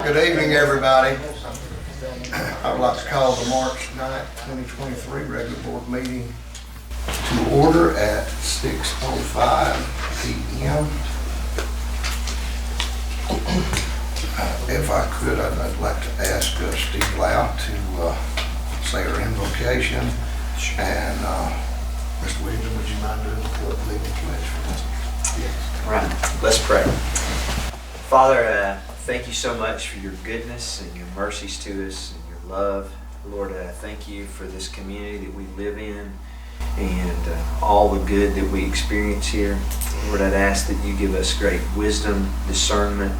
Good evening, everybody. I would like to call the March 9th, 2023 regular board meeting to order at 6:05 p.m. If I could, I'd like to ask Steve Lau to say our invocation. And Mr. Williams, would you mind doing the leading pledge for us? Yes. All right, let's pray. Father, thank you so much for your goodness and your mercies to us and your love. Lord, thank you for this community that we live in and all the good that we experience here. Lord, I'd ask that you give us great wisdom, discernment,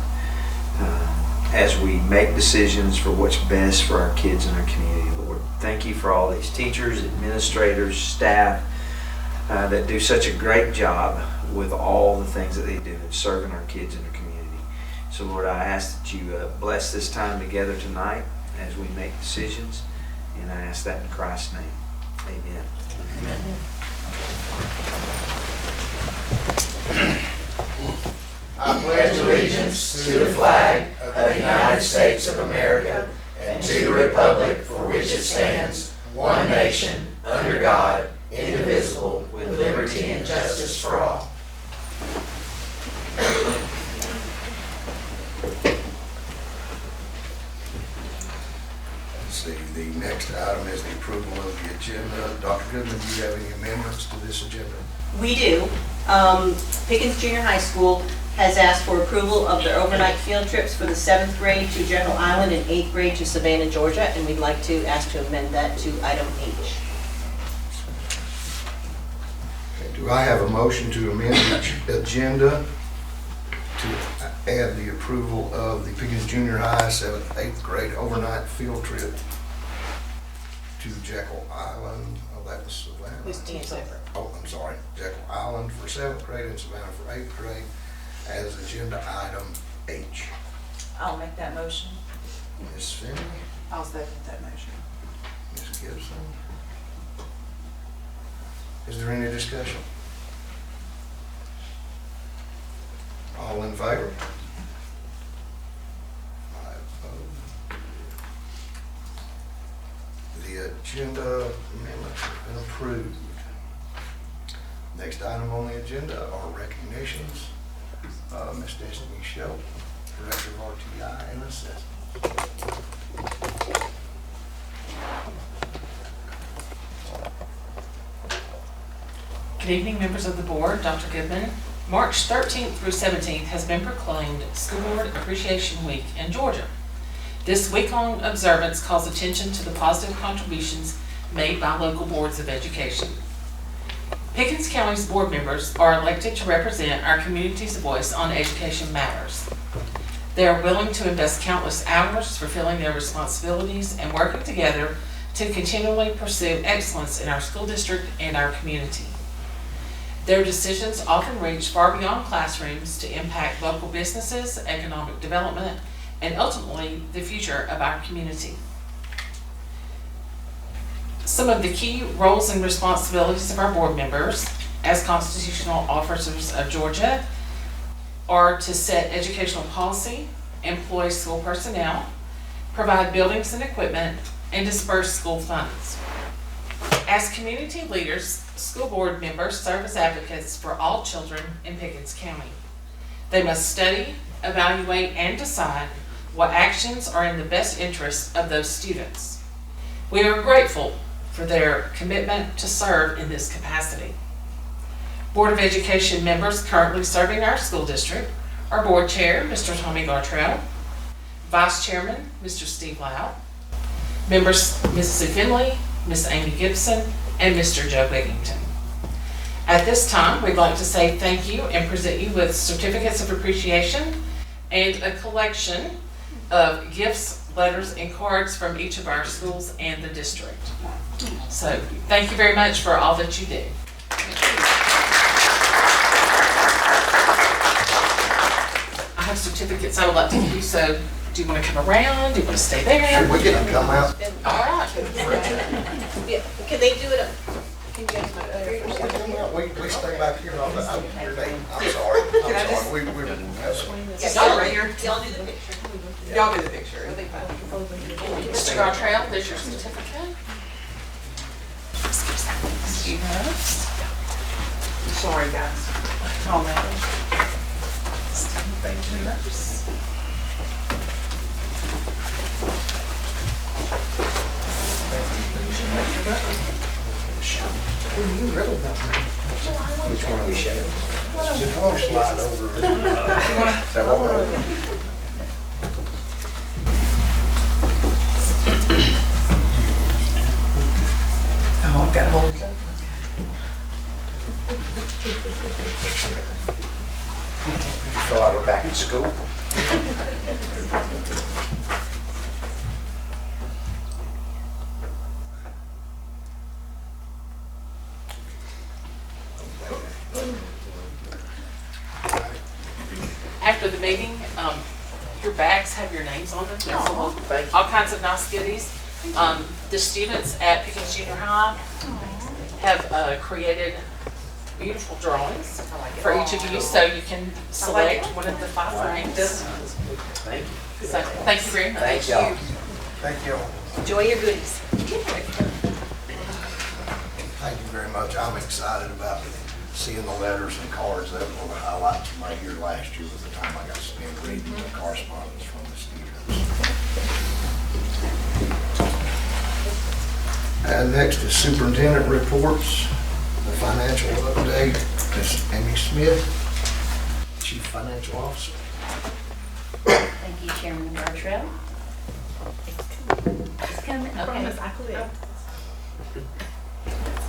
as we make decisions for what's best for our kids and our community, Lord. Thank you for all these teachers, administrators, staff that do such a great job with all the things that they do in serving our kids and our community. So Lord, I ask that you bless this time together tonight as we make decisions, and I ask that in Christ's name. Amen. Amen. I pledge allegiance to the flag of the United States of America and to the republic for which it stands, one nation, under God, indivisible, with liberty and justice for all. The next item is the approval of the agenda. Dr. Goodman, do you have any amendments to this agenda? We do. Pickens Junior High School has asked for approval of their overnight field trips for the 7th grade to Jekyll Island and 8th grade to Savannah, Georgia, and we'd like to ask to amend that to item H. Okay, do I have a motion to amend the agenda to add the approval of the Pickens Junior High 7th, 8th grade overnight field trip to Jekyll Island? Oh, that was Savannah. These two separate. Oh, I'm sorry. Jekyll Island for 7th grade and Savannah for 8th grade as agenda item H. I'll make that motion. Ms. Finney, I'll second that motion. Ms. Gibson. Is there any discussion? All in favor? I vote. The agenda amendments have been approved. Next item on the agenda are recognitions. Ms. Destini Shope, Director of RTI and Assessment. Good evening, members of the board. Dr. Goodman. March 13th through 17th has been proclaimed School Board Appreciation Week in Georgia. This week-long observance calls attention to the positive contributions made by local boards of education. Pickens County's board members are elected to represent our community's voice on education matters. They are willing to invest countless hours fulfilling their responsibilities and working together to continually pursue excellence in our school district and our community. Their decisions often reach far beyond classrooms to impact local businesses, economic development, and ultimately the future of our community. Some of the key roles and responsibilities of our board members as constitutional officers of Georgia are to set educational policy, employ school personnel, provide buildings and equipment, and disperse school funds. As community leaders, school board members serve as advocates for all children in Pickens County. They must study, evaluate, and decide what actions are in the best interest of those students. We are grateful for their commitment to serve in this capacity. Board of Education members currently serving our school district are Board Chair, Mr. Tommy Gartrell, Vice Chairman, Mr. Steve Lau, members Mrs. Sue Finley, Ms. Amy Gibson, and Mr. Joe Biggington. At this time, we'd like to say thank you and present you with certificates of appreciation and a collection of gifts, letters, and cards from each of our schools and the district. So thank you very much for all that you do. I have certificates I would like to give you, so do you want to come around? Do you want to stay there? Should we get them to come out? All right. Yeah, can they do it? Can you guys do it? We stay back here on the, your name. I'm sorry. I'm sorry. Y'all do the picture. Y'all do the picture, it'll be fun. Mr. Gartrell, there's your certificate. You notes. Sorry, guys. Oh, man. Thank you. Which one are we showing? Just want to slide over. Oh, I've got to hold it up. Feel like we're back in school. After the meeting, your bags have your names on them. There's Thank you. all kinds of nice goodies. The students at Pickens Junior High have created beautiful drawings for each of you, so you can select one of the 5 ranks. Thank you. So, thank you very much. Thank y'all. Thank you. Enjoy your goodies. Thank you very much. I'm excited about seeing the letters and cards. That were the highlights of my year last year was the time I got to spend reading the correspondence from the students. And next is Superintendent Reports, the financial update. Ms. Amy Smith, Chief Financial Officer. Thank you, Chairman Gartrell. It's coming, okay.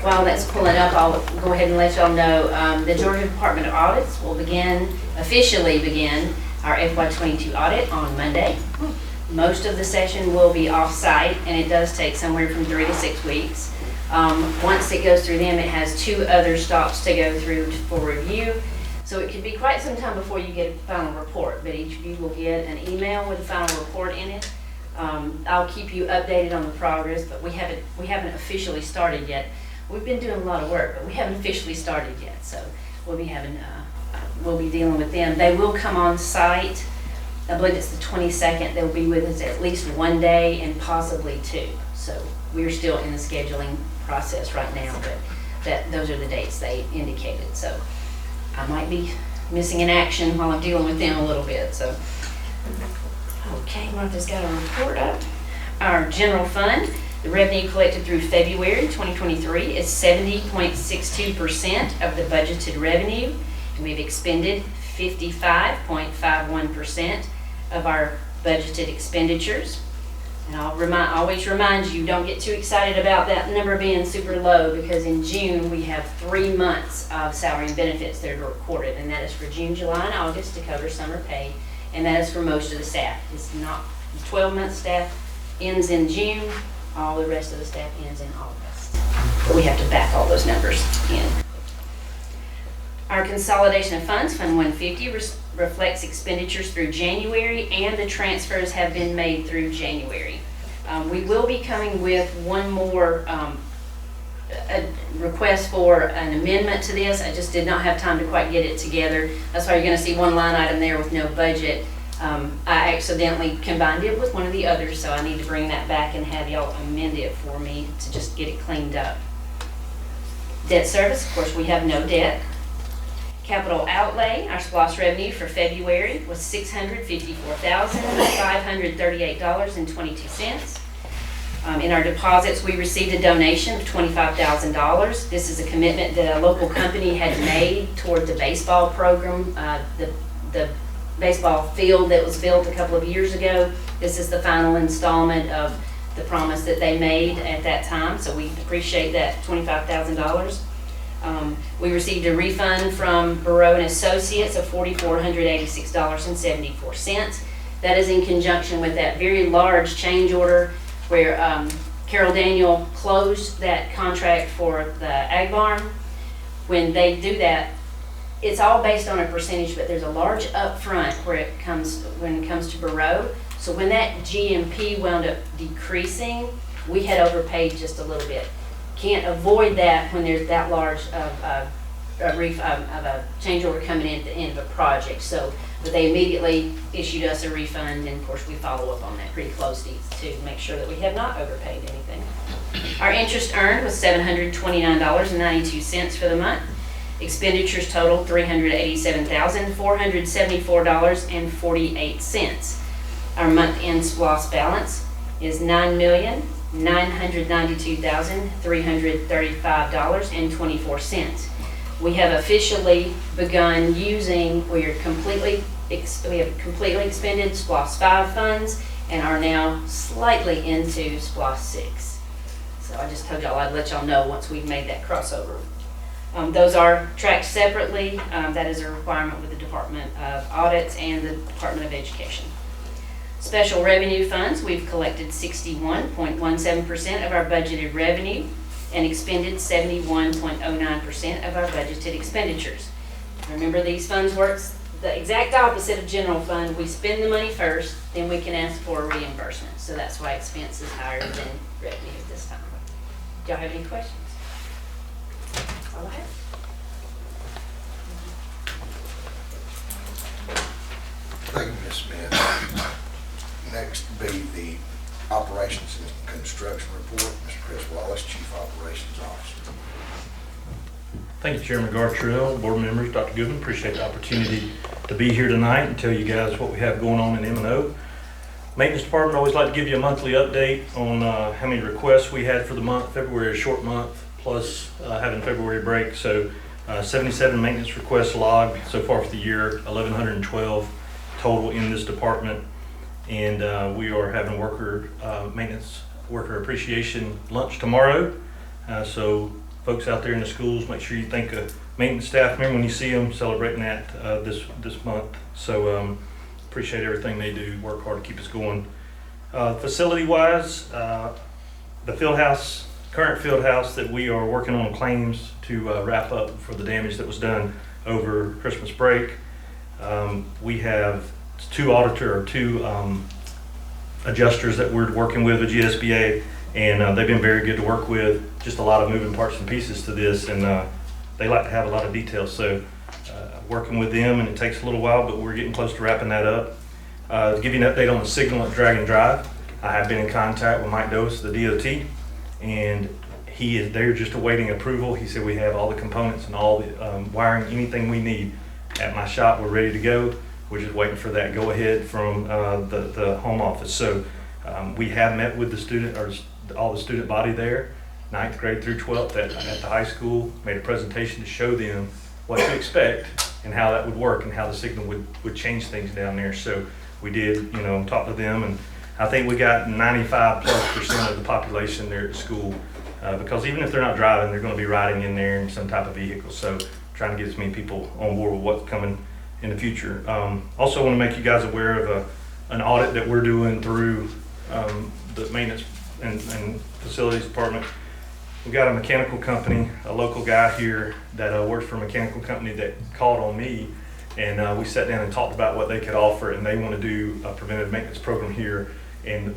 While that's pulling up, I'll go ahead and let y'all know, the Georgia Department of Audits will officially begin our FY22 audit on Monday. Most of the session will be off-site, and it does take somewhere from 3 to 6 weeks. Once it goes through them, it has 2 other stops to go through for review. So it could be quite some time before you get a final report, but each of you will get an email with a final report in it. I'll keep you updated on the progress, but we haven't officially started yet. We've been doing a lot of work, but we haven't officially started yet. So we'll be dealing with them. They will come on site. I believe it's the 22nd. They'll be with us at least 1 day and possibly 2. So we're still in the scheduling process right now, but those are the dates they indicated. So I might be missing in action while I'm dealing with them a little bit. So, okay, Martha's got a report up. Our general fund, the revenue collected through February 2023 is 70.62% of the budgeted revenue, and we've expended 55.51% of our budgeted expenditures. And I'll always remind you, don't get too excited about that number being super low, because in June we have 3 months of salary and benefits that are recorded, and that is for June, July, and August to cover summer pay, and that is for most of the staff. It's not, the 12-month staff ends in June, all the rest of the staff ends in August. But we have to back all those numbers in. Our consolidation of funds, Fund 150, reflects expenditures through January, and the transfers have been made through January. We will be coming with one more a request for an amendment to this. I just did not have time to quite get it together. That's why you're going to see one line item there with no budget. I accidentally combined it with one of the others, so I need to bring that back and have y'all amend it for me to just get it cleaned up. Debt service, of course, we have no debt. Capital outlay, our SPLOST revenue for February was $654,538.22. In our deposits, we received a donation of $25,000. This is a commitment that a local company had made toward the baseball program, the baseball field that was built a couple of years ago. This is the final installment of the promise that they made at that time, so we appreciate that $25,000. We received a refund from Burrow and Associates of $4,486.74. That is in conjunction with that very large change order where Carol Daniel closed that contract for the Ag Barn. When they do that, it's all based on a percentage, but there's a large upfront when it comes to Burrow. So when that GMP wound up decreasing, we had overpaid just a little bit. Can't avoid that when there's that large of a change order coming in at the end of a project. So But they immediately issued us a refund, and of course, we follow up on that pretty closely to make sure that we have not overpaid anything. Our interest earned was $729.92 for the month. Expenditures totaled $387,474.48. Our month-end SPLOST balance is $9,992,335.24. We have officially begun using, we have completely expended SPLOST 5 funds and are now slightly into SPLOST 6. So I just told y'all I'd let y'all know once we've made that crossover. Those are tracked separately. That is a requirement with the Department of Audits and the Department of Education. Special revenue funds, we've collected 61.17% of our budgeted revenue and expended 71.09% of our budgeted expenditures. Remember, these funds works the exact opposite of general fund. We spend the money first, then we can ask for a reimbursement. So that's why expense is higher than revenue at this time. Do y'all have any questions? That's all I have. Thank you, Ms. Smith. Next be the Operations and Construction Report. Mr. Chris Wallace, Chief Operations Officer. Thank you, Chairman Gartrell, board members, Dr. Goodman. Appreciate the opportunity to be here tonight and tell you guys what we have going on in M&O. Maintenance Department always like to give you a monthly update on how many requests we had for the month. February is a short month, plus having February break. So 77 maintenance requests logged so far for the year, 1,112 total in this department. And we are having maintenance worker appreciation lunch tomorrow. So folks out there in the schools, make sure you think of maintenance staff member when you see them, celebrating that this month. So appreciate everything they do, work hard to keep us going. Facility-wise, the current field house that we are working on claims to wrap up for the damage that was done over Christmas break. We have two adjusters that we're working with GSBA, and they've been very good to work with. Just a lot of moving parts and pieces to this, and they like to have a lot of details. So working with them, and it takes a little while, but we're getting close to wrapping that up. To give you an update on the signal at Dragon Drive, I have been in contact with Mike Dose, the DOT, and they're just awaiting approval. He said we have all the components and all the wiring, anything we need at my shop. We're ready to go. We're just waiting for that go-ahead from the home office. So we have met with the student, or all the student body there, 9th grade through 12th at the high school, made a presentation to show them what to expect and how that would work and how the signal would change things down there. So we did, talk to them, and I think we got 95+% of the population there at the school, because even if they're not driving, they're going to be riding in there in some type of vehicle. So trying to get as many people on board with what's coming in the future. Also want to make you guys aware of an audit that we're doing through the maintenance and facilities department. We got a mechanical company, a local guy here that works for a mechanical company that called on me, and we sat down and talked about what they could offer, and they want to do a preventive maintenance program here,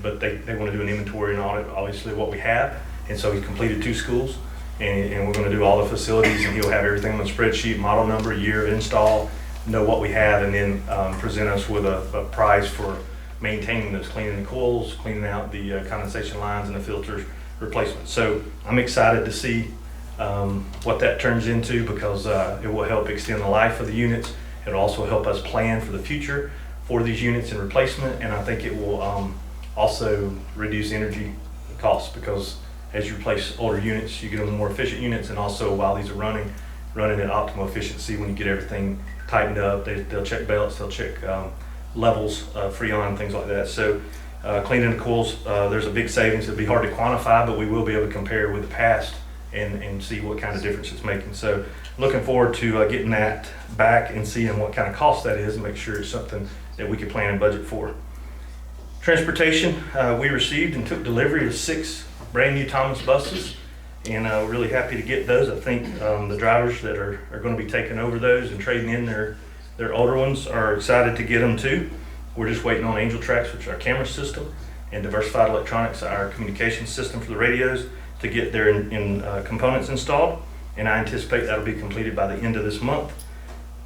but they want to do an inventory and audit, obviously, what we have. And so he's completed 2 schools, and we're going to do all the facilities, and he'll have everything on the spreadsheet, model number, year of install, know what we have, and then present us with a price for maintaining those, cleaning the coils, cleaning out the condensation lines and the filters replacement. So I'm excited to see what that turns into, because it will help extend the life of the units. It'll also help us plan for the future for these units and replacement, and I think it will also reduce energy costs, because as you replace older units, you get them more efficient units, and also while these are running at optimal efficiency, when you get everything tightened up, they'll check belts, they'll check levels, Freon, things like that. So cleaning the coils, there's a big savings. It'll be hard to quantify, but we will be able to compare with the past and see what kind of difference it's making. So looking forward to getting that back and seeing what kind of cost that is, and make sure it's something that we can plan and budget for. Transportation, we received and took delivery of 6 brand new Thomas buses, and we're really happy to get those. I think the drivers that are going to be taking over those and trading in their older ones are excited to get them too. We're just waiting on Angel Tracks, which is our camera system, and Diversified Electronics, our communication system for the radios, to get their components installed, and I anticipate that'll be completed by the end of this month.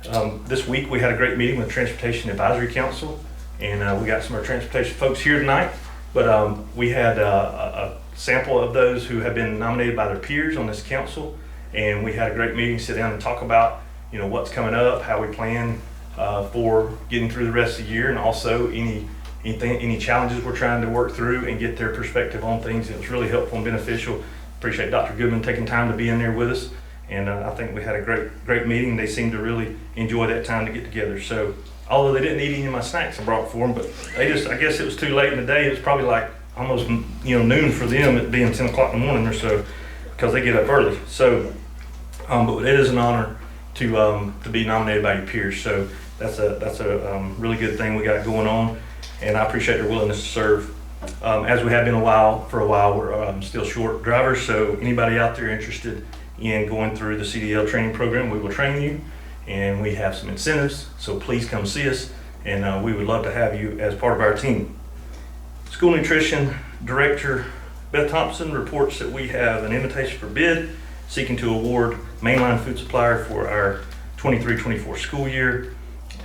This week, we had a great meeting with Transportation Advisory Council, and we got some of our transportation folks here tonight. But we had a sample of those who have been nominated by their peers on this council, and we had a great meeting, sit down and talk about, you know, what's coming up, how we plan for getting through the rest of the year, and also any challenges we're trying to work through and get their perspective on things. It was really helpful and beneficial. Appreciate Dr. Goodman taking time to be in there with us, and I think we had a great meeting. They seemed to really enjoy that time to get together. So although they didn't eat any of my snacks I brought for them, but they just, I guess it was too late in the day. It was probably like almost, you know, noon for them, it being 10 o'clock in the morning or so, because they get up early. So, but it is an honor to be nominated by your peers. So that's a really good thing we got going on, and I appreciate their willingness to serve. As we have been for a while, we're still short drivers. So anybody out there interested in going through the CDL training program, we will train you, and we have some incentives. So please come see us, and we would love to have you as part of our team. School Nutrition Director Beth Thompson reports that we have an invitation for bid seeking to award mainline food supplier for our 23-24 school year,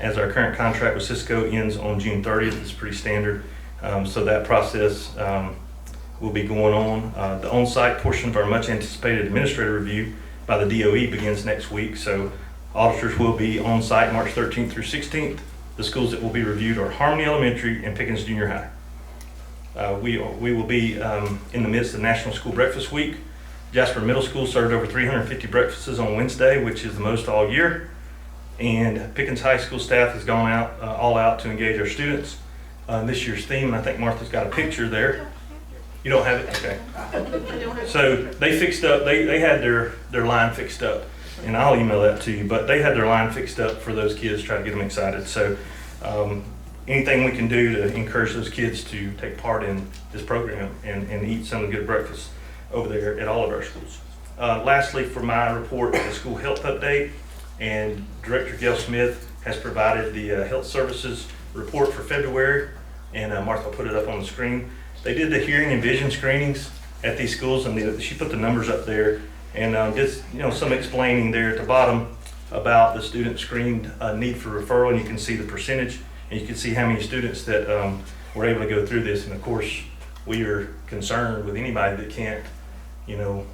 as our current contract with Cisco ends on June 30th. It's pretty standard. So that process will be going on. The on-site portion of our much anticipated administrative review by the DOE begins next week. So auditors will be on site March 13th through 16th. The schools that will be reviewed are Harmony Elementary and Pickens Junior High. We will be in the midst of National School Breakfast Week. Jasper Middle School served over 350 breakfasts on Wednesday, which is the most all year. And Pickens High School staff has gone out all out to engage our students. This year's theme, and I think Martha's got a picture there. You don't have it? Okay. So they fixed up, they had their line fixed up, and I'll email that to you, but they had their line fixed up for those kids, try to get them excited. So anything we can do to encourage those kids to take part in this program and eat some good breakfast over there at all of our schools. Lastly, for my report, the school health update, and Director Gail Smith has provided the health services report for February, and Martha will put it up on the screen. They did the hearing and vision screenings at these schools, and she put the numbers up there, and just, you know, some explaining there at the bottom about the student screened need for referral, and you can see the percentage, and you can see how many students that were able to go through this. And of course, we are concerned with anybody that can't, you know,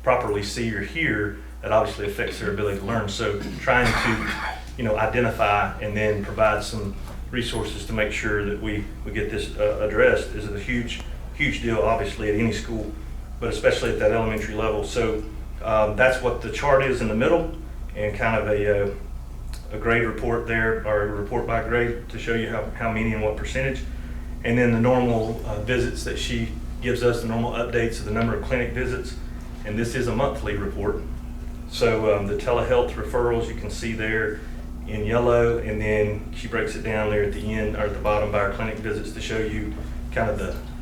properly see or hear. That obviously affects their ability to learn. So trying to, you know, identify and then provide some resources to make sure that we get this addressed is a huge deal, obviously, at any school, but especially at that elementary level. So that's what the chart is in the middle, and kind of a grade report there, or a report by grade to show you how many and what percentage. And then the normal visits that she gives us, the normal updates of the number of clinic visits, and this is a monthly report. So the telehealth referrals you can see there in yellow, and then she breaks it down there at the end, or at the bottom, by our clinic visits to show you kind of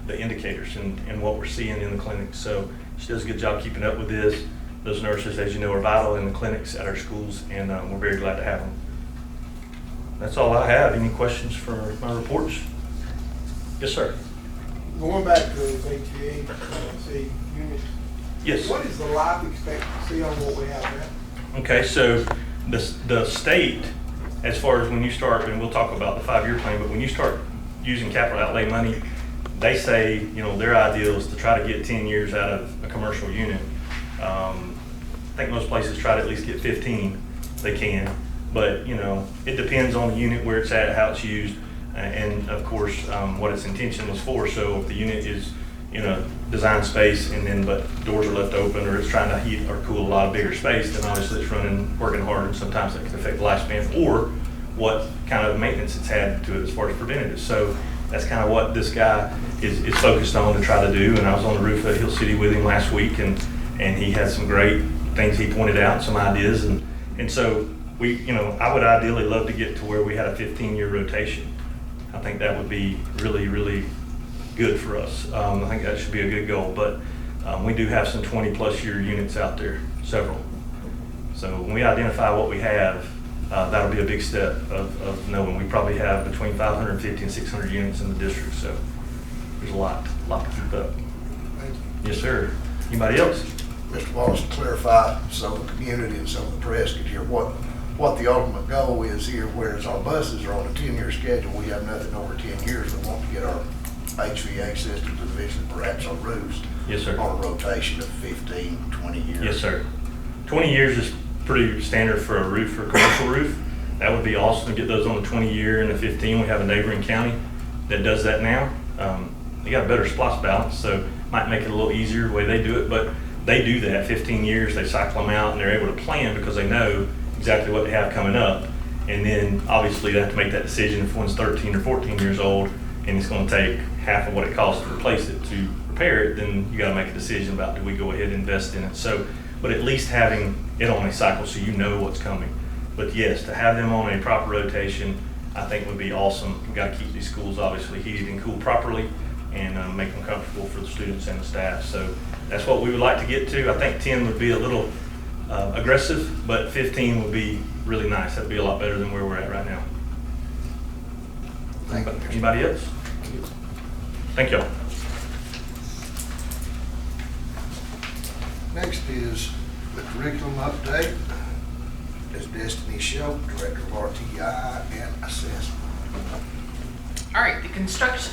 the indicators and what we're seeing in the clinics. So she does a good job keeping up with this. Those nurses, as you know, are vital in the clinics at our schools, and we're very glad to have them. That's all I have. Any questions for my reports? Yes, sir. Going back to those HVAC units. Yes. What is the life expectancy on what we have now? Okay, so the state, as far as when you start, and we'll talk about the 5-year plan, but when you start using capital outlay money, they say, you know, their ideal is to try to get 10 years out of a commercial unit. I think most places try to at least get 15, they can, but you know, it depends on the unit, where it's at, how it's used, and of course, what its intention was for. So if the unit is, you know, design space, and then but doors are left open, or it's trying to heat or cool a lot of bigger space, then obviously it's working hard, and sometimes that can affect the lifespan, or what kind of maintenance it's had to it as far as preventative. So that's kind of what this guy is focused on to try to do. And I was on the roof at Hill City with him last week, and he had some great things he pointed out, some ideas, and so we, you know, I would ideally love to get to where we had a 15-year rotation. I think that would be really, really good for us. I think that should be a good goal, but we do have some 20+ year units out there, several. So when we identify what we have, that'll be a big step of knowing we probably have between 550 and 600 units in the district. So there's a lot to keep up. Thank you. Yes, sir. Anybody else? Mr. Wallace, clarify, so the community and some of the press could hear what what the ultimate goal is here, whereas our buses are on a 10-year schedule, we have nothing over 10 years. We want to get our HVAC systems and eventually perhaps our roofs Yes, sir. on a rotation of 15, 20 years. Yes, sir. 20 years is pretty standard for a roof, for a commercial roof. That would be awesome to get those on the 20-year and the 15. We have a neighboring county that does that now. They got a better splotch balance, so might make it a little easier the way they do it, but they do that 15 years, they cycle them out and they're able to plan because they know exactly what they have coming up. And then obviously they have to make that decision if one's 13 or 14 years old and it's going to take half of what it costs to replace it to repair it, then you got to make a decision about do we go ahead and invest in it. So, but at least having it on a cycle so you know what's coming. But yes, to have them on a proper rotation, I think would be awesome. We've got to keep these schools obviously heated and cooled properly and make them comfortable for the students and the staff. So that's what we would like to get to. I think 10 would be a little aggressive, but 15 would be really nice. That'd be a lot better than where we're at right now. Thank you. Anybody else? Thank y'all. Next is the curriculum update. Is Destini Shope, Director of RTI and Assessment. All right, the construction.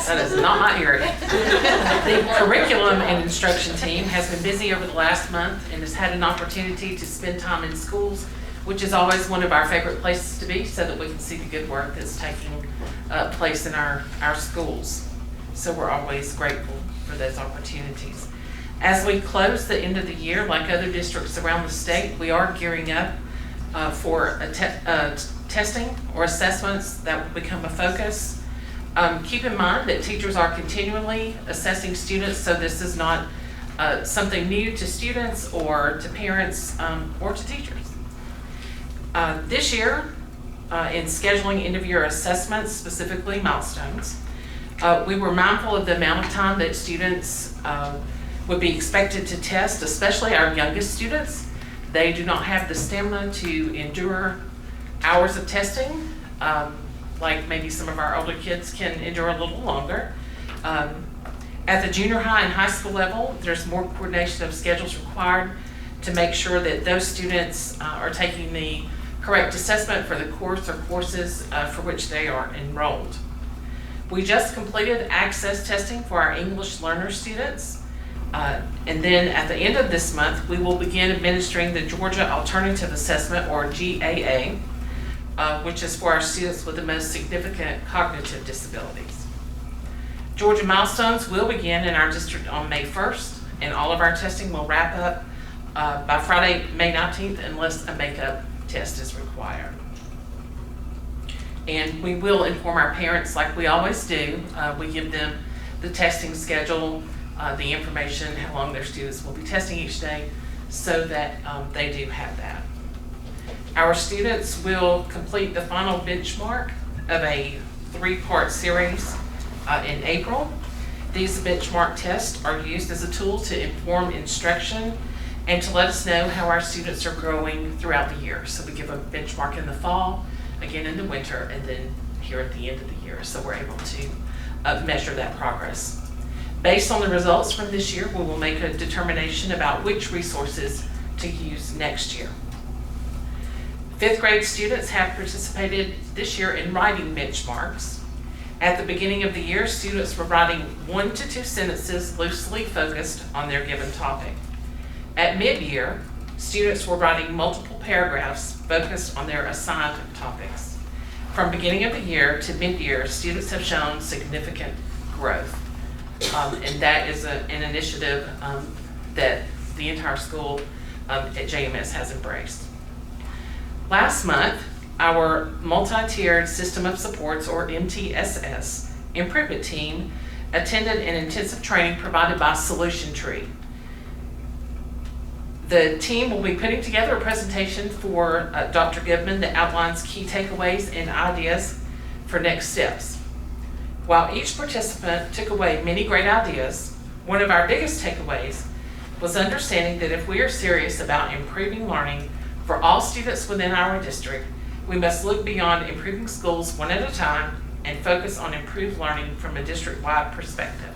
That is not my area. The curriculum and instruction team has been busy over the last month and has had an opportunity to spend time in schools, which is always one of our favorite places to be so that we can see the good work that's taking place in our schools. So we're always grateful for those opportunities. As we close the end of the year, like other districts around the state, we are gearing up for testing or assessments that will become a focus. Keep in mind that teachers are continually assessing students, so this is not something new to students or to parents or to teachers. This year, in scheduling end-of-year assessments, specifically milestones, we were mindful of the amount of time that students would be expected to test, especially our youngest students. They do not have the stamina to endure hours of testing, like maybe some of our older kids can endure a little longer. At the junior high and high school level, there's more coordination of schedules required to make sure that those students are taking the correct assessment for the course or courses for which they are enrolled. We just completed access testing for our English learner students. And then at the end of this month, we will begin administering the Georgia Alternative Assessment, or GAA, which is for our students with the most significant cognitive disabilities. Georgia Milestones will begin in our district on May 1st, and all of our testing will wrap up by Friday, May 19th, unless a makeup test is required. And we will inform our parents like we always do. We give them the testing schedule, the information, how long their students will be testing each day, so that they do have that. Our students will complete the final benchmark of a 3-part series in April. These benchmark tests are used as a tool to inform instruction and to let us know how our students are growing throughout the year. So we give a benchmark in the fall, again in the winter, and then here at the end of the year. So we're able to measure that progress. Based on the results from this year, we will make a determination about which resources to use next year. 5th grade students have participated this year in writing benchmarks. At the beginning of the year, students were writing 1 to 2 sentences loosely focused on their given topic. At mid-year, students were writing multiple paragraphs focused on their assigned topics. From beginning of the year to mid-year, students have shown significant growth. And that is an initiative that the entire school at JMS has embraced. Last month, our multi-tiered system of supports, or MTSS, improvement team attended an intensive training provided by Solution Tree. The team will be putting together a presentation for Dr. Goodman that outlines key takeaways and ideas for next steps. While each participant took away many great ideas, one of our biggest takeaways was understanding that if we are serious about improving learning for all students within our district, we must look beyond improving schools one at a time and focus on improved learning from a district-wide perspective.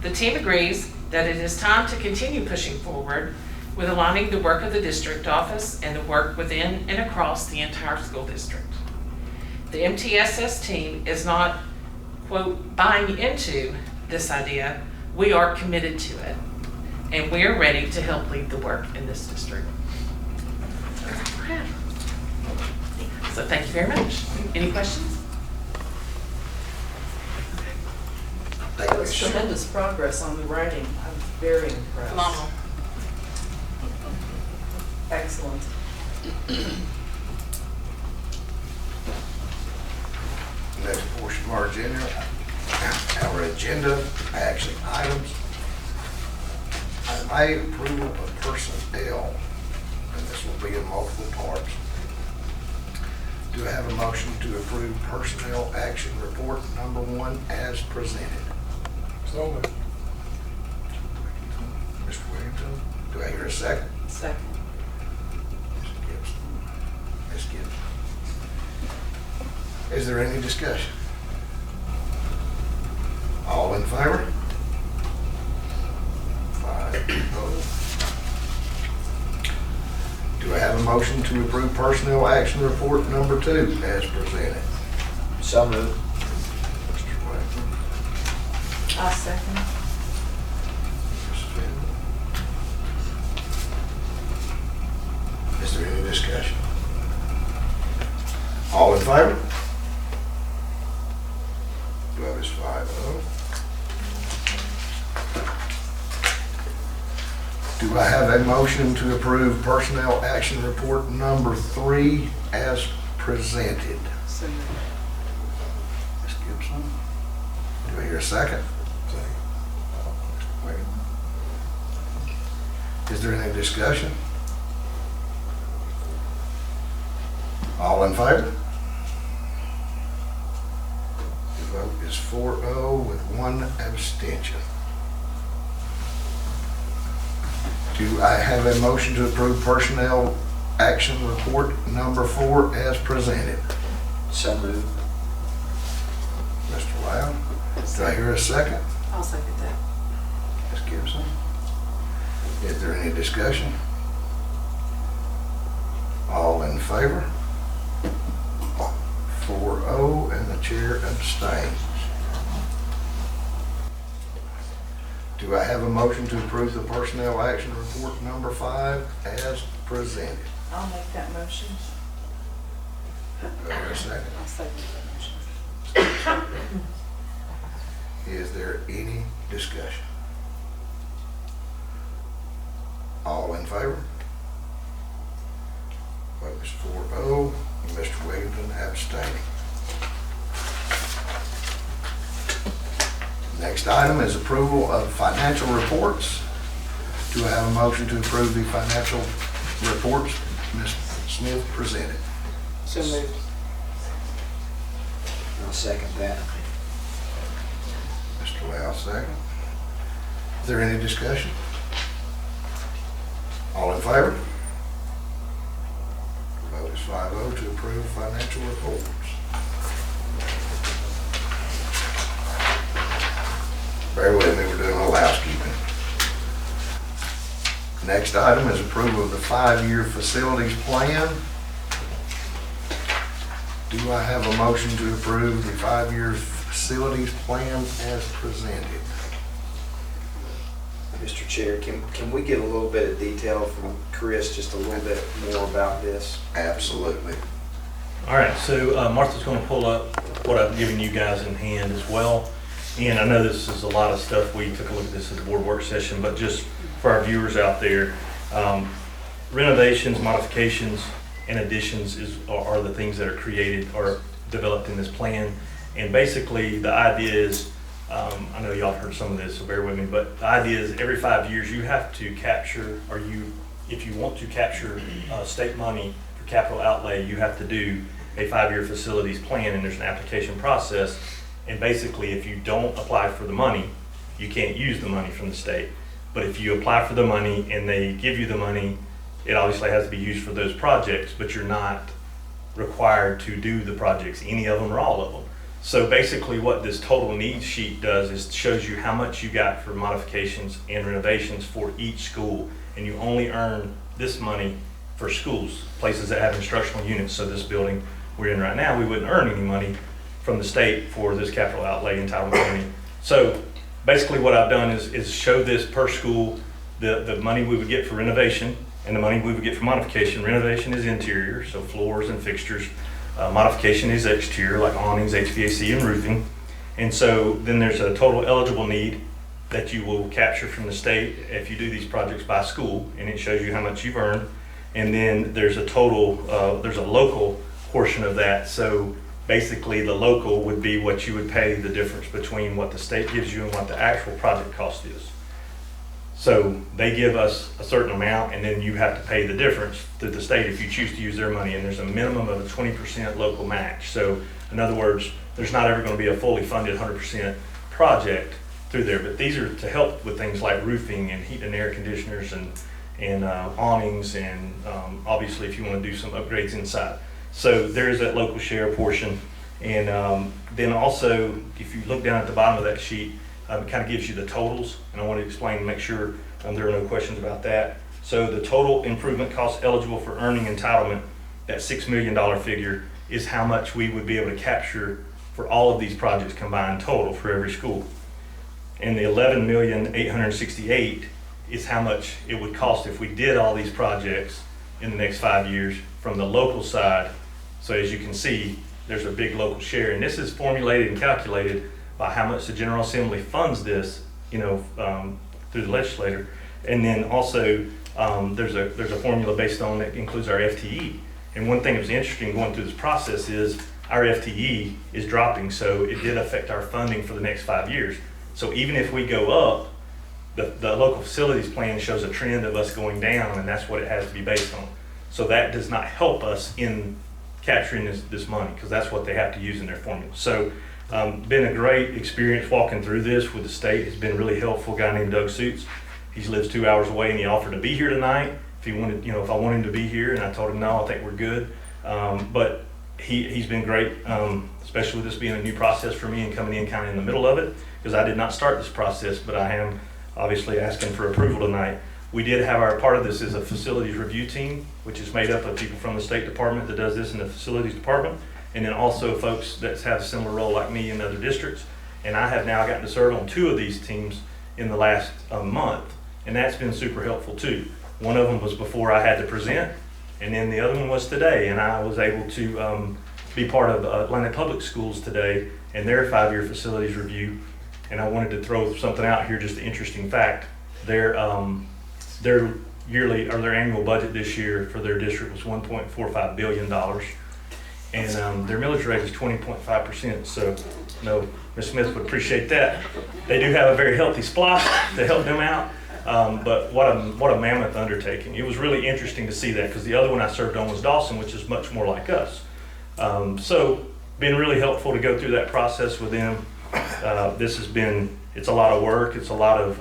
The team agrees that it is time to continue pushing forward with aligning the work of the district office and the work within and across the entire school district. The MTSS team is not, quote, buying into this idea. We are committed to it, and we are ready to help lead the work in this district. So thank you very much. Any questions? Thank That you, was Ms. Shope. tremendous progress on the writing. I'm very impressed. Phenomenal. Excellent. Next portion of our agenda, action items. I approval of personnel, and this will be in multiple parts. Do I have a motion to approve personnel action report number 1 as presented? So moved. Mr. Williamson, do I hear a second? Second. Ms. Gibson. Ms. Gibson. Is there any discussion? All in favor? 5 opposed. Do I have a motion to approve personnel action report number 2 as presented? So moved. Mr. Williamson. I second. Ms. Fenton. Is there any discussion? All in favor? Do I have this 5-0? Do I have a motion to approve personnel action report number 3 as presented? So moved. Ms. Gibson? Do I hear a second? Second. Is there any discussion? All in favor? The vote is 4-0 with 1 abstention. Do I have a motion to approve personnel action report number 4 as presented? So moved. Mr. Loud? Do I hear a second? I'll second that. Ms. Gibson? Is there any discussion? All in favor? 4-0 and the chair abstains. Do I have a motion to approve the personnel action report number 5 as presented? I'll make that motion. Do I hear a second? I'll second that motion. Is there any discussion? All in favor? Vote is 4-0, and Mr. Williamson abstaining. Next item is approval of financial reports. Do I have a motion to approve the financial reports Ms. Smith presented? So moved. I'll second that. Mr. Lau, second. Is there any discussion? All in favor? Vote is 5-0 to approve financial reports. Bear with me, we're doing a little housekeeping. Next item is approval of the 5-year facilities plan. Do I have a motion to approve the 5-year facilities plan as presented? Mr. Chair, can we get a little bit of detail from Chris, just a little bit more about this? Absolutely. All right, so Martha's going to pull up what I've given you guys in hand as well. And I know this is a lot of stuff. We took a look at this at the board work session, but just for our viewers out there, renovations, modifications, and additions are the things that are created or developed in this plan. And basically, the idea is, I know y'all heard some of this, so bear with me, but the idea is every 5 years you have to capture, or if you want to capture state money for capital outlay, you have to do a 5-year facilities plan, and there's an application process. And basically, if you don't apply for the money, you can't use the money from the state. But if you apply for the money and they give you the money, it obviously has to be used for those projects, but you're not required to do the projects, any of them or all of them. So basically what this total needs sheet does is shows you how much you got for modifications and renovations for each school. And you only earn this money for schools, places that have instructional units. So this building we're in right now, we wouldn't earn any money from the state for this capital outlay entitlement money. So basically what I've done is show this per school, the money we would get for renovation and the money we would get for modification. Renovation is interior, so floors and fixtures. Modification is exterior, like awnings, HVAC, and roofing. And so then there's a total eligible need that you will capture from the state if you do these projects by school, and it shows you how much you've earned. And then there's a total, there's a local portion of that. So basically the local would be what you would pay the difference between what the state gives you and what the actual project cost is. So they give us a certain amount, and then you have to pay the difference to the state if you choose to use their money, and there's a minimum of a 20% local match. So in other words, there's not ever going to be a fully funded 100% project through there, but these are to help with things like roofing and heat and air conditioners and awnings, and obviously if you want to do some upgrades inside. So there is that local share portion. And then also, if you look down at the bottom of that sheet, it kind of gives you the totals, and I want to explain and make sure there are no questions about that. So the total improvement cost eligible for earning entitlement, that $6 million figure, is how much we would be able to capture for all of these projects combined total for every school. And the $11,868,000 is how much it would cost if we did all these projects in the next 5 years from the local side. So as you can see, there's a big local share, and this is formulated and calculated by how much the General Assembly funds this, through the legislator. And then also there's a formula based on that includes our FTE. And one thing that was interesting going through this process is our FTE is dropping, so it did affect our funding for the next 5 years. So even if we go up, the local facilities plan shows a trend of us going down, and that's what it has to be based on. So that does not help us in capturing this money, because that's what they have to use in their formula. So been a great experience walking through this with the state. It's been really helpful. A guy named Doug Suits, he lives 2 hours away, and he offered to be here tonight if he wanted, if I wanted him to be here, and I told him no, I think we're good. But he's been great, especially with this being a new process for me and coming in kind of in the middle of it, because I did not start this process, but I am obviously asking for approval tonight. We did have our part of this is a facilities review team, which is made up of people from the State Department that does this in the facilities department, and then also folks that have a similar role like me in other districts. And I have now gotten to serve on 2 of these teams in the last month, and that's been super helpful too. One of them was before I had to present, and then the other one was today, and I was able to be part of Atlanta Public Schools today and their 5-year facilities review. And I wanted to throw something out here, just an interesting fact. Their yearly or their annual budget this year for their district was $1.45 billion. And their millage rate is 20.5%. So, no, Ms. Smith would appreciate that. They do have a very healthy splosh to help them out. But what a mammoth undertaking. It was really interesting to see that, because the other one I served on was Dawson, which is much more like us. So, been really helpful to go through that process with them. It's a lot of work. It's a lot of,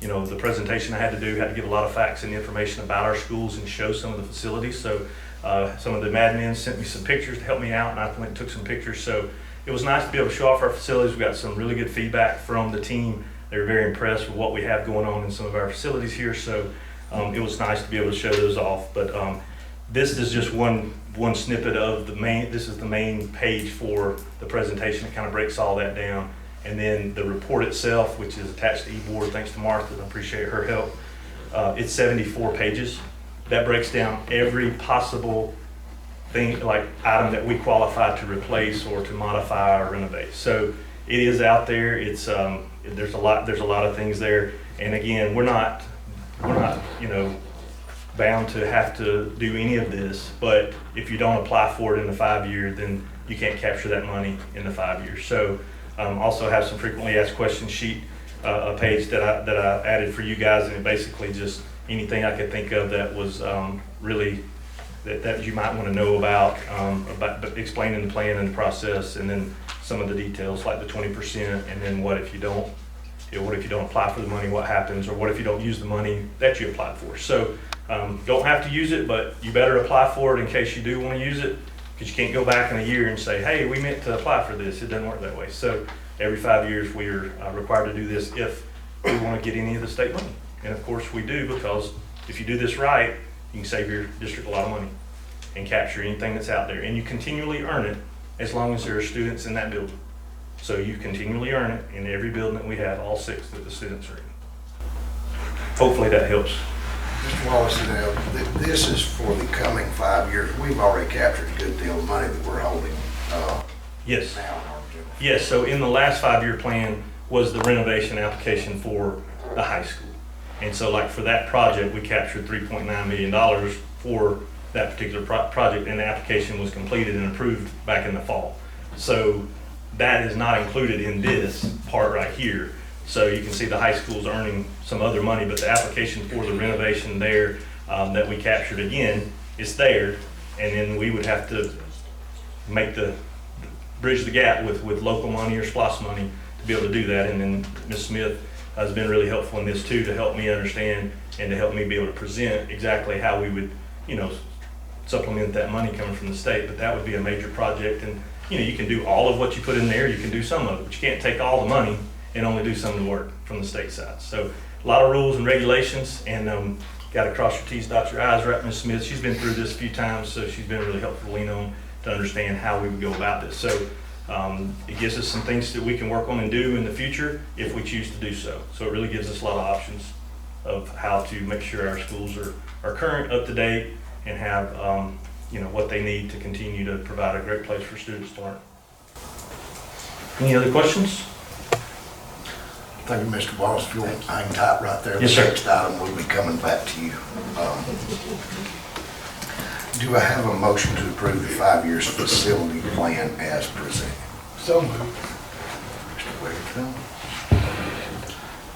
the presentation I had to do, had to give a lot of facts and information about our schools and show some of the facilities. So some of the admins sent me some pictures to help me out, and I went and took some pictures. So it was nice to be able to show off our facilities. We got some really good feedback from the team. They were very impressed with what we have going on in some of our facilities here. So it was nice to be able to show those off. But this is just one snippet of this is the main page for the presentation. It kind of breaks all that down. And then the report itself, which is attached to eBoard, thanks to Martha, I appreciate her help. It's 74 pages. That breaks down every possible thing, like item that we qualify to replace or to modify or renovate. So it is out there. It's there's a lot of things there. And again, we're not bound to have to do any of this, but if you don't apply for it in the 5 year, then you can't capture that money in the 5 years. So also have some frequently asked questions sheet, a page that I added for you guys, and it basically just anything I could think of that was really that you might want to know about explaining the plan and the process, and then some of the details like the 20%, and then what if you don't apply for the money, what happens, or what if you don't use the money that you applied for. So don't have to use it, but you better apply for it in case you do want to use it, Because you can't go back in a year and say, hey, we meant to apply for this. It doesn't work that way. So every 5 years, we are required to do this if we want to get any of the state money. And of course we do, because if you do this right, you can save your district a lot of money and capture anything that's out there. And you continually earn it as long as there are students in that building. So you continually earn it in every building that we have, all 6 that the students are in. Hopefully that helps. Mr. Wallace, now, this is for the coming 5 years. We've already captured a good deal of money that we're holding Yes. now in our general. Yes, so in the last 5-year plan was the renovation application for the high school. And so like for that project, we captured $3.9 million for that particular project, and the application was completed and approved back in the fall. So that is not included in this part right here. So you can see the high school's earning some other money, but the application for the renovation there that we captured again is there. And then we would have to make bridge the gap with local money or SPLOST money to be able to do that. And then Ms. Smith has been really helpful in this too, to help me understand and to help me be able to present exactly how we would, supplement that money coming from the state. But that would be a major project. And, you can do all of what you put in there, you can do some of it, but you can't take all the money and only do some of the work from the state side. So a lot of rules and regulations, and got to cross your T's, dot your I's, right, Ms. Smith? She's been through this a few times, so she's been really helpful to lean on to understand how we would go about this. So it gives us some things that we can work on and do in the future if we choose to do so. So it really gives us a lot of options of how to make sure our schools are current, up to date, and have what they need to continue to provide a great place for students to learn. Any other questions? Thank you, Mr. Wallace. If you want, hang tight right there. Yes, sir. The next item will be coming back to you. Do I have a motion to approve the 5 years facility plan as presented? So moved. Mr. Wakefield.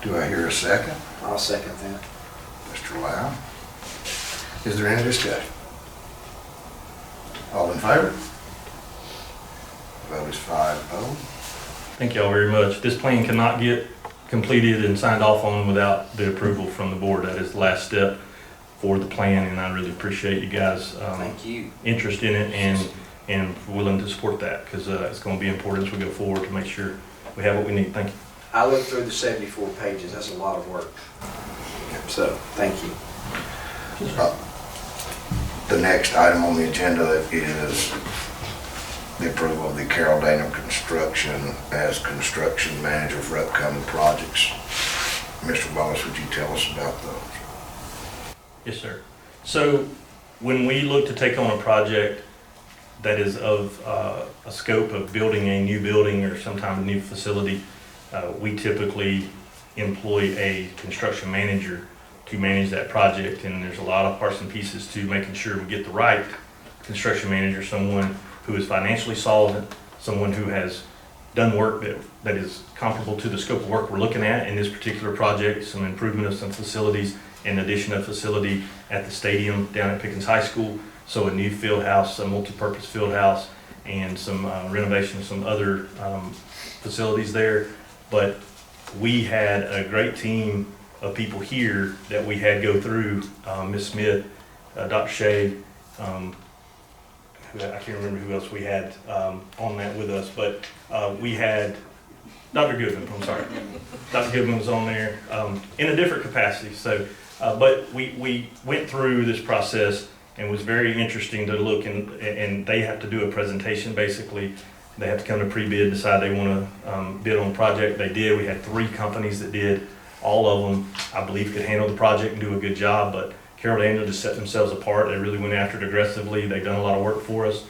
Do I hear a second? I'll second that. Mr. Lau. Is there any discussion? All in favor? Vote is 5-0. Thank y'all very much. This plan cannot get completed and signed off on without the approval from the board. That is the last step for the plan, and I really appreciate you guys' Thank you. interest in it and willing to support that, because it's going to be important as we go forward to make sure we have what we need. Thank you. I looked through the 74 pages. That's a lot of work. So, thank you. The next item on the agenda is the approval of the Carroll Daniel Construction as construction manager for upcoming projects. Mr. Wallace, would you tell us about those? Yes, sir. So when we look to take on a project that is of a scope of building a new building or sometime a new facility, we typically employ a construction manager to manage that project. And there's a lot of parts and pieces to making sure we get the right construction manager, someone who is financially solvent, someone who has done work that is comparable to the scope of work we're looking at in this particular project, some improvement of some facilities, in addition of facility at the stadium down at Pickens High School. So a new field house, a multi-purpose field house, and some renovation of some other facilities there. But we had a great team of people here that we had go through, Ms. Smith, Dr. Shea, I can't remember who else we had on that with us, but we had Dr. Goodman, I'm sorry. Dr. Goodman was on there in a different capacity. So, but we went through this process, and it was very interesting to look, and they have to do a presentation basically. They have to come to pre-bid, decide they want to bid on the project. They did. We had 3 companies that did. All of them, I believe, could handle the project and do a good job, but Carroll Daniel just set themselves apart. They really went after it aggressively. They've done a lot of work for us.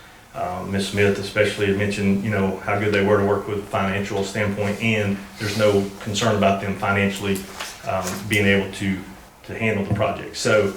Ms. Smith especially had mentioned, how good they were to work with a financial standpoint, and there's no concern about them financially being able to handle the project. So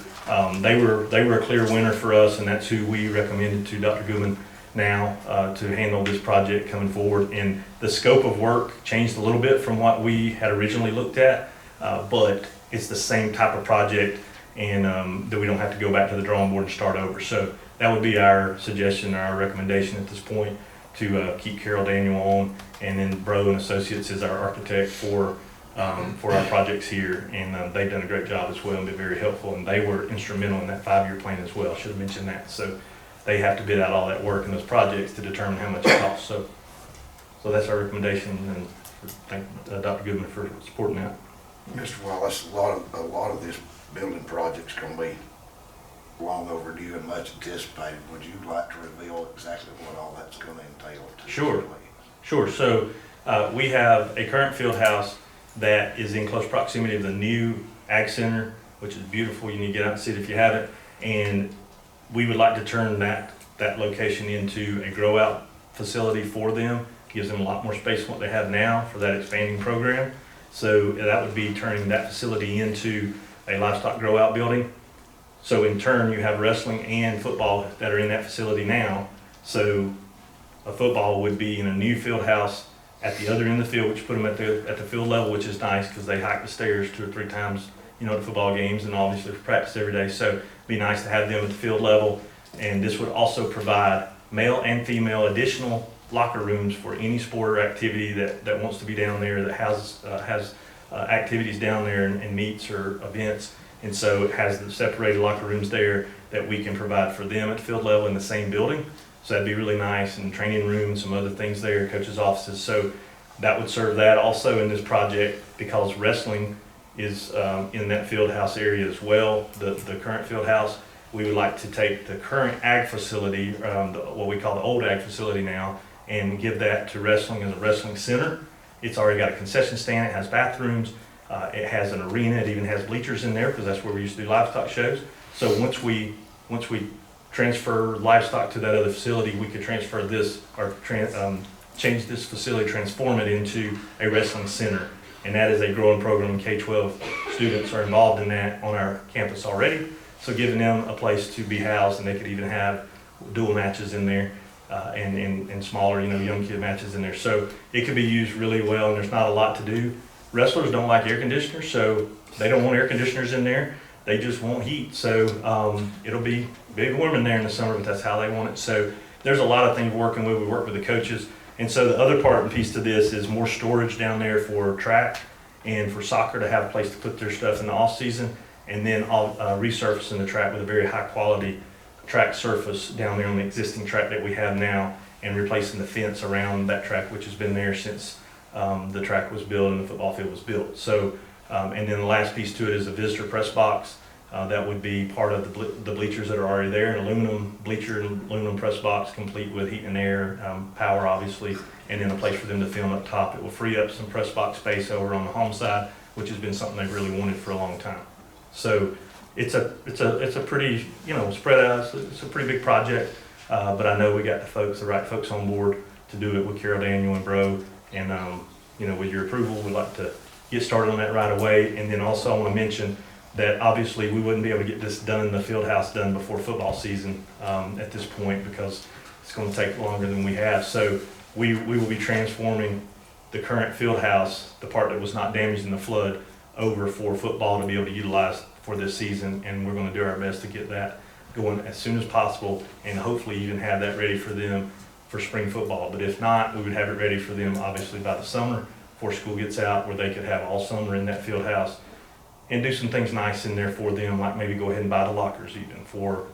they were a clear winner for us, and that's who we recommended to Dr. Goodman now to handle this project coming forward. And the scope of work changed a little bit from what we had originally looked at, but it's the same type of project, and that we don't have to go back to the drawing board and start over. So that would be our suggestion, our recommendation at this point, to keep Carroll Daniel on, and then Bro and Associates is our architect for our projects here, and they've done a great job as well and been very helpful, and they were instrumental in that 5-year plan as well. I should have mentioned that. So they have to bid out all that work and those projects to determine how much it costs. So that's our recommendation, and thank Dr. Goodman for supporting that. Mr. Wallace, a lot of this building project's gonna be long overdue and much anticipated. Would you like to reveal exactly what all that's gonna entail? Sure. So we have a current field house that is in close proximity to the new Ag Center, which is beautiful. You need to get out and see it if you haven't. And we would like to turn that location into a grow out facility for them. Gives them a lot more space than what they have now for that expanding program. So that would be turning that facility into a livestock grow out building. So in turn, you have wrestling and football that are in that facility now. So a football would be in a new field house at the other end of the field, which put them at the field level, which is nice because they hike the stairs 2 or 3 times, to football games, and obviously for practice every day. So it'd be nice to have them at the field level. And this would also provide male and female additional locker rooms for any sport or activity that wants to be down there, that has activities down there and meets or events. And so it has the separated locker rooms there that we can provide for them at field level in the same building. So that'd be really nice, and training room and some other things there, coaches' offices. So that would serve that also in this project, because wrestling is in that field house area as well, the current field house. We would like to take the current ag facility, what we call the old ag facility now, and give that to wrestling as a wrestling center. It's already got a concession stand, it has bathrooms, it has an arena, it even has bleachers in there because that's where we used to do livestock shows. So once we transfer livestock to that other facility, we could transfer this, or change this facility, transform it into a wrestling center. And that is a growing program, and K-12 students are involved in that on our campus already. So giving them a place to be housed, and they could even have dual matches in there. And smaller, young kid matches in there. So it could be used really well, and there's not a lot to do. Wrestlers don't like air conditioners, so they don't want air conditioners in there. They just want heat. So it'll be big warm in there in the summer, but that's how they want it. So there's a lot of things working with. We work with the coaches. And so the other part and piece to this is more storage down there for track and for soccer to have a place to put their stuff in the off season, and then resurfacing the track with a very high quality track surface down there on the existing track that we have now, and replacing the fence around that track, which has been there since the track was built and the football field was built. So, and then the last piece to it is a visitor press box. That would be part of the bleachers that are already there, an aluminum bleacher and aluminum press box, complete with heat and air, power obviously, and then a place for them to film up top. It will free up some press box space over on the home side, which has been something they've really wanted for a long time. So it's a pretty, spread out, it's a pretty big project, but I know we got the right folks on board to do it with Carol Daniel and Bro, and with your approval, we'd like to get started on that right away. And then also I want to mention that obviously we wouldn't be able to get this done in the field house done before football season at this point, because it's going to take longer than we have. So we will be transforming the current field house, the part that was not damaged in the flood, over for football to be able to utilize for this season, and we're going to do our best to get that going as soon as possible, and hopefully even have that ready for them for spring football. But if not, we would have it ready for them obviously by the summer, before school gets out, where they could have all summer in that field house and do some things nice in there for them, like maybe go ahead and buy the lockers even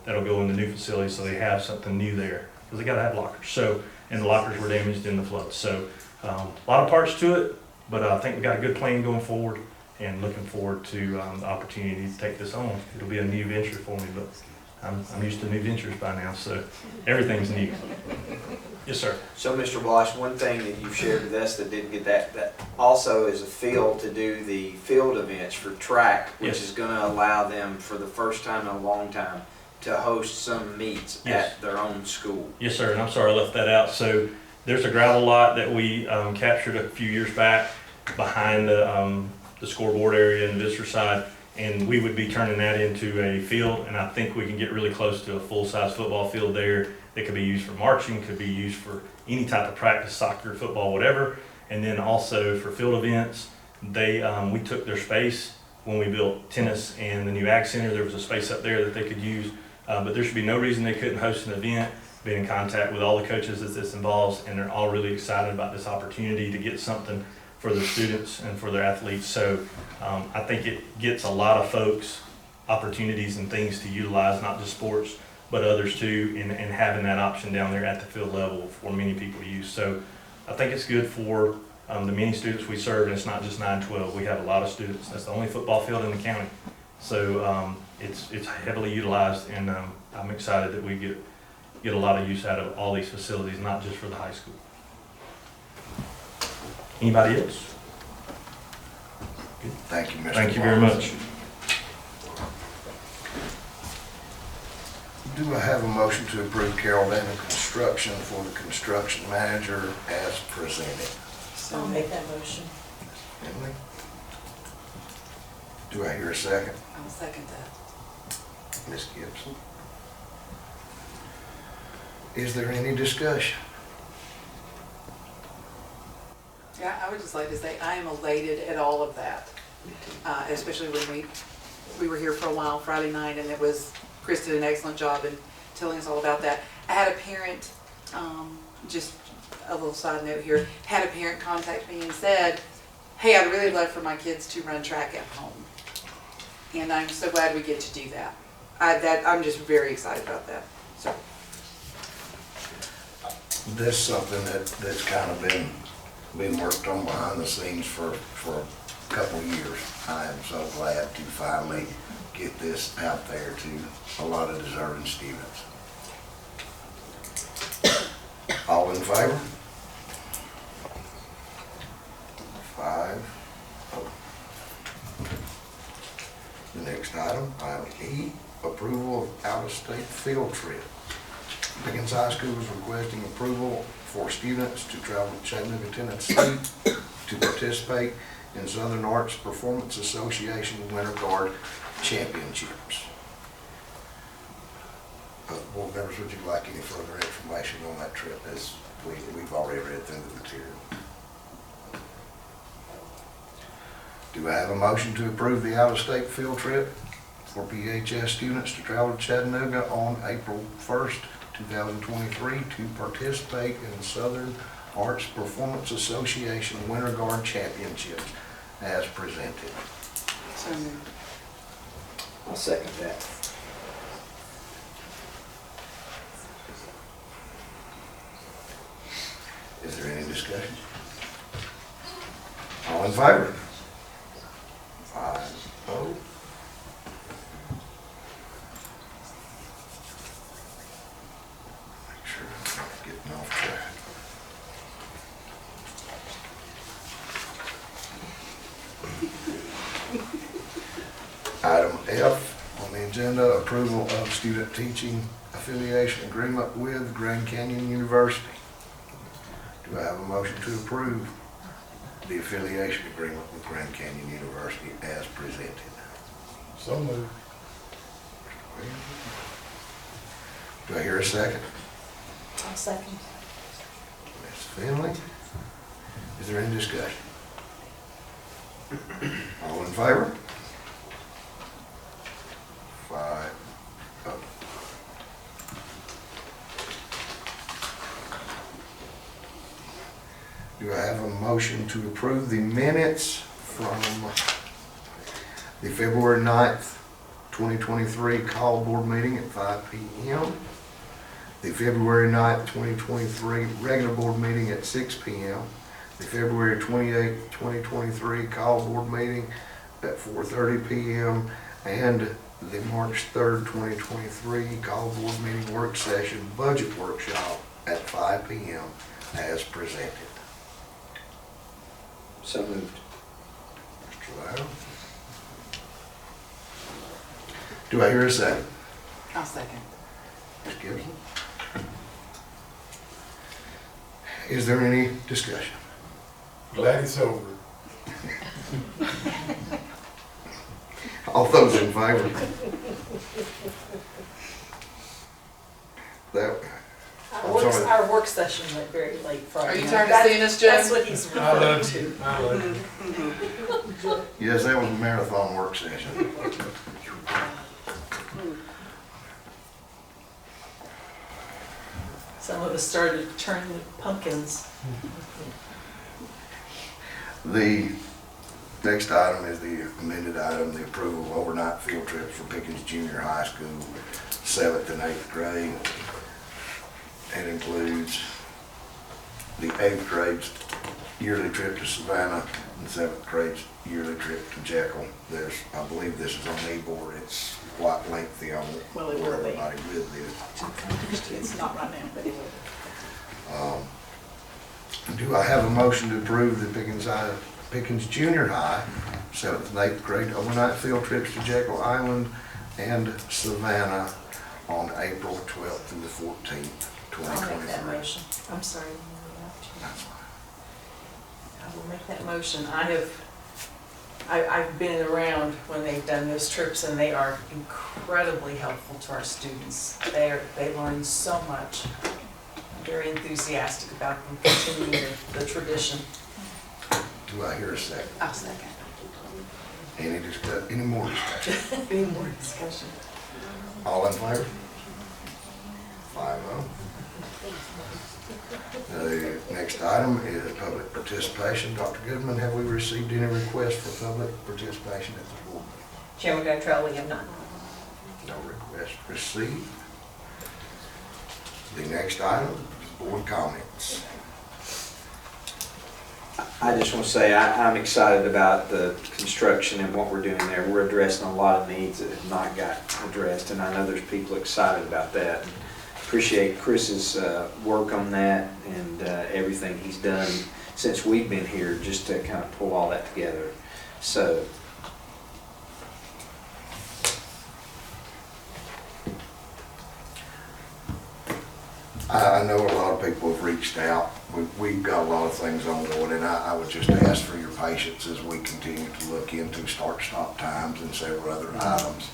that'll go in the new facility, so they have something new there, because they got to have lockers. So, and the lockers were damaged in the flood. So a lot of parts to it, but I think we got a good plan going forward, and looking forward to the opportunity to take this on. It'll be a new venture for me, but I'm used to new ventures by now, so everything's new. Yes, sir. So, Mr. Wallace, one thing that you've shared with us that didn't get that also is a field to do the field events for track, which Yes. is going to allow them for the first time in a long time to host some meets Yes. at their own school. Yes, sir, and I'm sorry I left that out. So there's a gravel lot that we captured a few years back behind the scoreboard area and the visitor side, and we would be turning that into a field, and I think we can get really close to a full-size football field there that could be used for marching, could be used for any type of practice, soccer, football, whatever. And then also for field events, we took their space when we built tennis and the new Ag Center. There was a space up there that they could use, but there should be no reason they couldn't host an event. Been in contact with all the coaches that this involves, and they're all really excited about this opportunity to get something for their students and for their athletes. So I think it gets a lot of folks opportunities and things to utilize, not just sports, but others too, and having that option down there at the field level for many people to use. So I think it's good for the many students we serve, and it's not just 9-12. We have a lot of students. That's the only football field in the county. So it's heavily utilized, and I'm excited that we get a lot of use out of all these facilities, not just for the high school. Anybody else? Thank you, Mr. Thank you very Wallace. much. Do I have a motion to approve Carol Dana Construction for the construction manager as presented? I'll make that motion. Emily? Do I hear a second? I'll second that. Ms. Gibson? Is there any discussion? Yeah, I would just like to say I am elated at all of that, especially when we were here for a while Friday night, and Chris did an excellent job in telling us all about that. I had a parent, just a little side note here, had a parent contact me and said, hey, I'd really love for my kids to run track at home. And I'm so glad we get to do that. I'm just very excited about that. So. This is something that's kind of been worked on behind the scenes for a couple of years. I am so glad to finally get this out there to a lot of deserving students. All in favor? 5. The next item, item E, approval of out-of-state field trip. Pickens High School is requesting approval for students to travel to Chattanooga, Tennessee to participate in Southern Arts Performance Association Winter Guard Championships. Board members, would you like any further information on that trip? As we've already read through the material. Do I have a motion to approve the out-of-state field trip for PHS students to travel to Chattanooga on April 1st, 2023 to participate in Southern Arts Performance Association Winter Guard Championships as presented? So moved. I'll second that. Is there any discussion? All in favor? 5-0. Make sure I'm not getting off track. Item F on the agenda, approval of student teaching affiliation agreement with Grand Canyon University. Do I have a motion to approve the affiliation agreement with Grand Canyon University as presented? So moved. Do I hear a second? I'll second. Ms. Finley? Is there any discussion? All in favor? 5-0. Do I have a motion to approve the minutes from the February 9th, 2023 call board meeting at 5 p.m., the February 9th, 2023 regular board meeting at 6 p.m., the February 28th, 2023 call board meeting at 4:30 p.m., and the March 3rd, 2023 call board meeting work session budget workshop at 5 p.m. as presented? So moved. Mr. Lau? Do I hear a second? I'll second. Ms. Gibson? Is there any discussion? Glad it's over. All those in favor? That, I'm sorry. Our work session went very late Friday. Are you night. tired of That's- seeing us, Jen? That's what he's I referring love to. you. I love you. Yes, that was a marathon work session. Some of us started turning pumpkins. The next item is the amended item, the approval of overnight field trips for Pickens Junior High School 7th and 8th grade. It includes the 8th grade's yearly trip to Savannah and 7th grade's yearly trip to Jekyll. There's, I believe this is on the board, it's quite lengthy on Well, it where will be. everybody with this. It's not right now, but it will. Do I have a motion to approve the Pickens Junior High 7th and 8th grade overnight field trips to Jekyll Island and Savannah on April 12th through the 14th, I'll make that 2023? motion. I'm sorry. That's fine. I will make that motion. I've been around when they've done those trips, and they are incredibly helpful to our students. They learn so much. I'm very enthusiastic about them continuing the tradition. Do I hear a second? I'll second. Any more discussion? Any more discussion? All in favor? 5-0. The next item is public participation. Dr. Goodman, have we received any requests for public participation at the board? Chairman Gartrell, we have none. No request received. The next item is board comments. I just want to say I'm excited about the construction and what we're doing there. We're addressing a lot of needs that have not got addressed, and I know there's people excited about that. Appreciate Chris's work on that and everything he's done since we've been here just to kind of pull all that together. So I know a lot of people have reached out. We've got a lot of things ongoing, and I would just ask for your patience as we continue to look into start-stop times and several other items.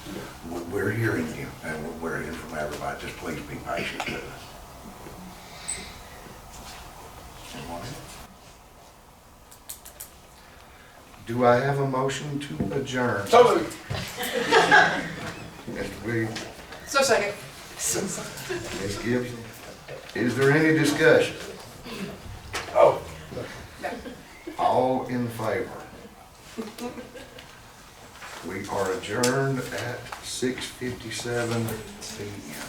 We're hearing you, and we're hearing from everybody. Just please be patient with us. Anyone else? Do I have a motion to adjourn? So moved. Mr. Williams, So second. Ms. Gibson, is there any discussion? Oh. All in favor? We are adjourned at 6:57 p.m.